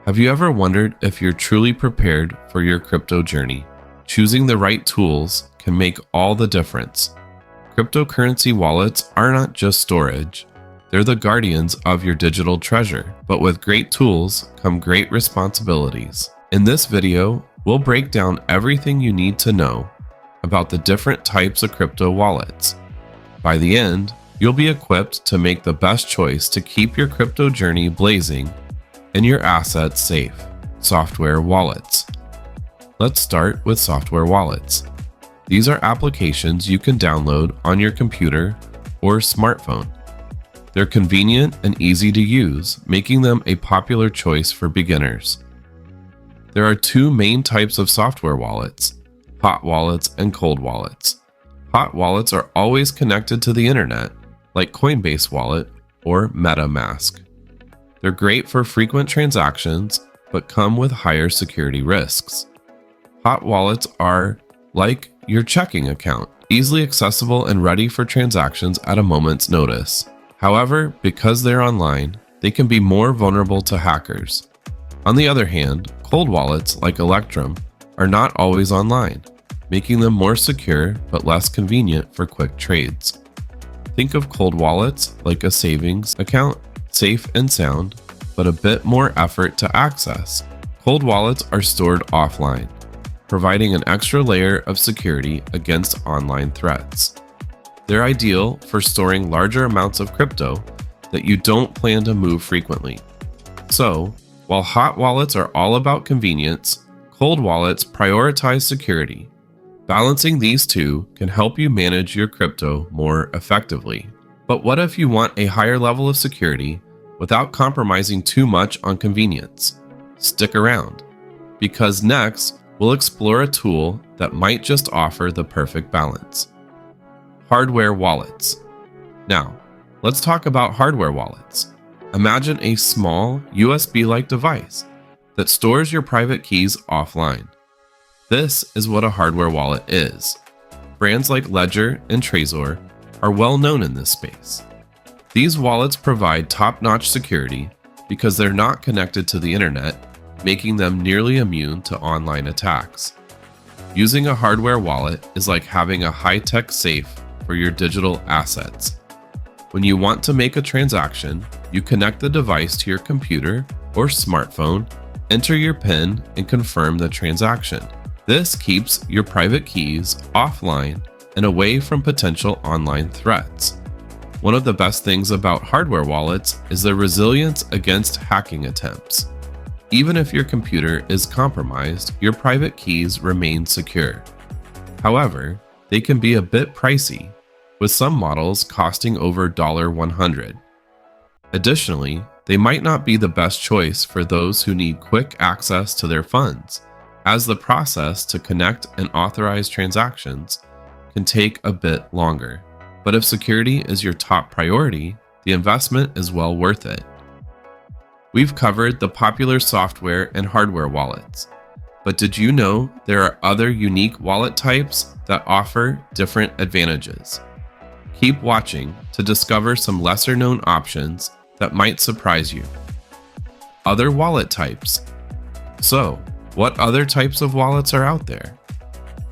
Have you ever wondered if you're truly prepared for your crypto journey? Choosing the right tools can make all the difference. Cryptocurrency wallets are not just storage. They're the guardians of your digital treasure, but with great tools come great responsibilities. In this video, we'll break down everything you need to know about the different types of crypto wallets. By the end, you'll be equipped to make the best choice to keep your crypto journey blazing and your assets safe. Software wallets. Let's start with software wallets. These are applications you can download on your computer or smartphone. They're convenient and easy to use, making them a popular choice for beginners. There are two main types of software wallets: hot wallets and cold wallets. Hot wallets are always connected to the internet, like Coinbase Wallet or MetaMask. They're great for frequent transactions, but come with higher security risks. Hot wallets are like your checking account, easily accessible and ready for transactions at a moment's notice. However, because they're online, they can be more vulnerable to hackers. On the other hand, cold wallets like Electrum are not always online, making them more secure but less convenient for quick trades. Think of cold wallets like a savings account, safe and sound, but a bit more effort to access. Cold wallets are stored offline, providing an extra layer of security against online threats. They're ideal for storing larger amounts of crypto that you don't plan to move frequently. So, while hot wallets are all about convenience, cold wallets prioritize security. Balancing these two can help you manage your crypto more effectively. But what if you want a higher level of security without compromising too much on convenience? Stick around, because next we'll explore a tool that might just offer the perfect balance. Hardware wallets. Now, let's talk about hardware wallets. Imagine a small USB-like device that stores your private keys offline. This is what a hardware wallet is. Brands like Ledger and Trezor are well known in this space. These wallets provide top-notch security because they're not connected to the internet, making them nearly immune to online attacks. Using a hardware wallet is like having a high-tech safe for your digital assets. When you want to make a transaction, you connect the device to your computer or smartphone, enter your PIN, and confirm the transaction. This keeps your private keys offline and away from potential online threats. One of the best things about hardware wallets is their resilience against hacking attempts. Even if your computer is compromised, your private keys remain secure. However, they can be a bit pricey, with some models costing over $100. Additionally, they might not be the best choice for those who need quick access to their funds, as the process to connect and authorize transactions can take a bit longer. But if security is your top priority, the investment is well worth it. We've covered the popular software and hardware wallets, but did you know there are other unique wallet types that offer different advantages? Keep watching to discover some lesser-known options that might surprise you. Other wallet types. So, what other types of wallets are out there?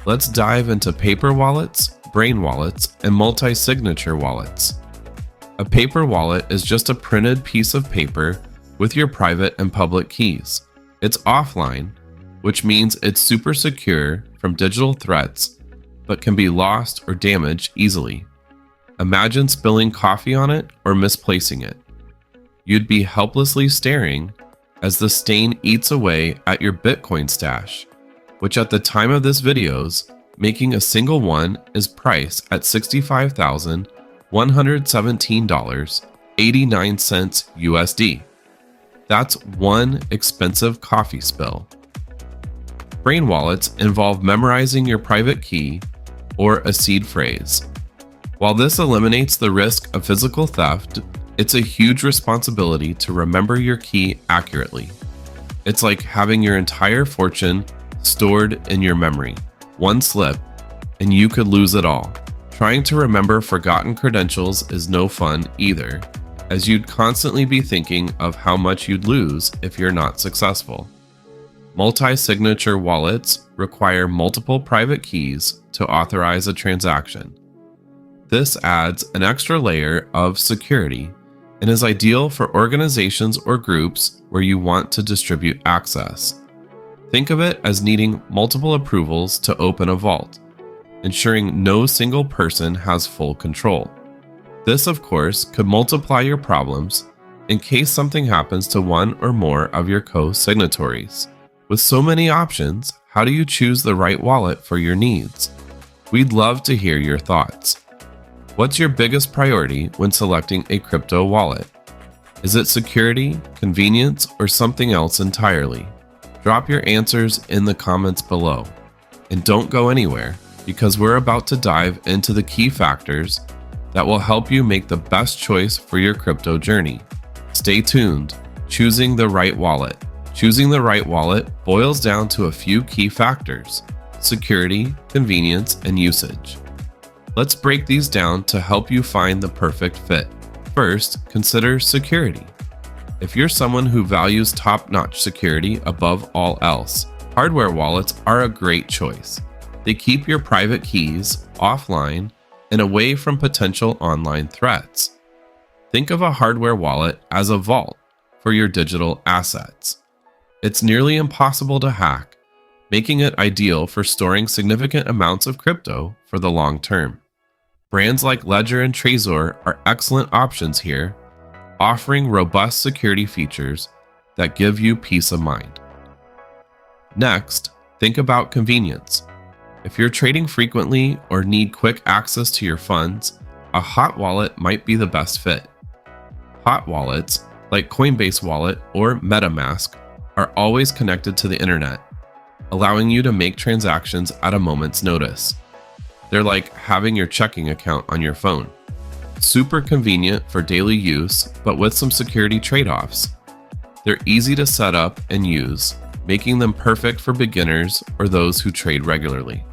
Let's dive into paper wallets, brain wallets, and multi-signature wallets. A paper wallet is just a printed piece of paper with your private and public keys. It's offline, which means it's super secure from digital threats, but can be lost or damaged easily. Imagine spilling coffee on it or misplacing it. You'd be helplessly staring as the stain eats away at your Bitcoin stash, which at the time of this video's making a single one is priced at $65,117.89 USD. That's one expensive coffee spill. Brain wallets involve memorizing your private key or a seed phrase. While this eliminates the risk of physical theft, it's a huge responsibility to remember your key accurately. It's like having your entire fortune stored in your memory. One slip, and you could lose it all. Trying to remember forgotten credentials is no fun either, as you'd constantly be thinking of how much you'd lose if you're not successful. Multi-signature wallets require multiple private keys to authorize a transaction. This adds an extra layer of security and is ideal for organizations or groups where you want to distribute access. Think of it as needing multiple approvals to open a vault, ensuring no single person has full control. This, of course, could multiply your problems in case something happens to one or more of your co-signatories. With so many options, how do you choose the right wallet for your needs? We'd love to hear your thoughts. What's your biggest priority when selecting a crypto wallet? Is it security, convenience, or something else entirely? Drop your answers in the comments below. And don't go anywhere, because we're about to dive into the key factors that will help you make the best choice for your crypto journey. Stay tuned. Choosing the right wallet. Choosing the right wallet boils down to a few key factors: security, convenience, and usage. Let's break these down to help you find the perfect fit. First, consider security. If you're someone who values top-notch security above all else, hardware wallets are a great choice. They keep your private keys offline and away from potential online threats. Think of a hardware wallet as a vault for your digital assets. It's nearly impossible to hack, making it ideal for storing significant amounts of crypto for the long term. Brands like Ledger and Trezor are excellent options here, offering robust security features that give you peace of mind. Next, think about convenience. If you're trading frequently or need quick access to your funds, a hot wallet might be the best fit. Hot wallets, like Coinbase Wallet or MetaMask, are always connected to the internet, allowing you to make transactions at a moment's notice. They're like having your checking account on your phone. Super convenient for daily use, but with some security trade-offs. They're easy to set up and use, making them perfect for beginners or those who trade regularly.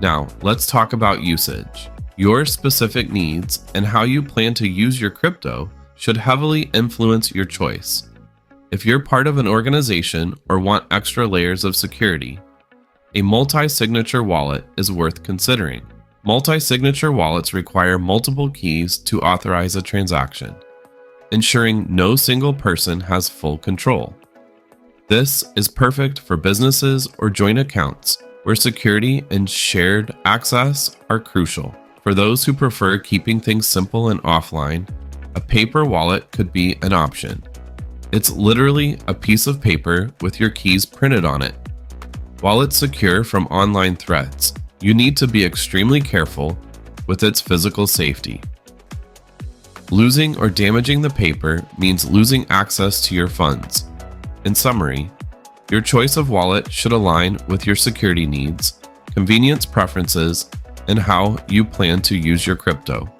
Now, let's talk about usage. Your specific needs and how you plan to use your crypto should heavily influence your choice. If you're part of an organization or want extra layers of security, a multi-signature wallet is worth considering. Multi-signature wallets require multiple keys to authorize a transaction, ensuring no single person has full control. This is perfect for businesses or joint accounts where security and shared access are crucial. For those who prefer keeping things simple and offline, a paper wallet could be an option. It's literally a piece of paper with your keys printed on it. While it's secure from online threats, you need to be extremely careful with its physical safety. Losing or damaging the paper means losing access to your funds. In summary, your choice of wallet should align with your security needs, convenience preferences, and how you plan to use your crypto.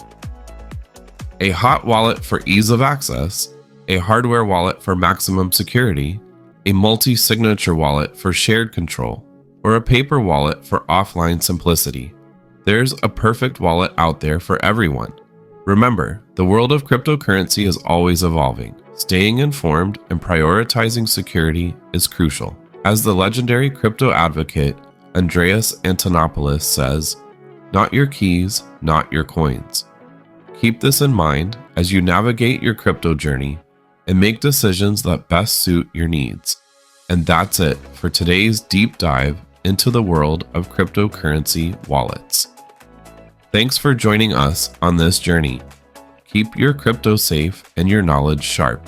A hot wallet for ease of access, a hardware wallet for maximum security, a multi-signature wallet for shared control, or a paper wallet for offline simplicity. There's a perfect wallet out there for everyone. Remember, the world of cryptocurrency is always evolving. Staying informed and prioritizing security is crucial. As the legendary crypto advocate Andreas Antonopoulos says, "Not your keys, not your coins." Keep this in mind as you navigate your crypto journey and make decisions that best suit your needs. And that's it for today's deep dive into the world of cryptocurrency wallets. Thanks for joining us on this journey. Keep your crypto safe and your knowledge sharp.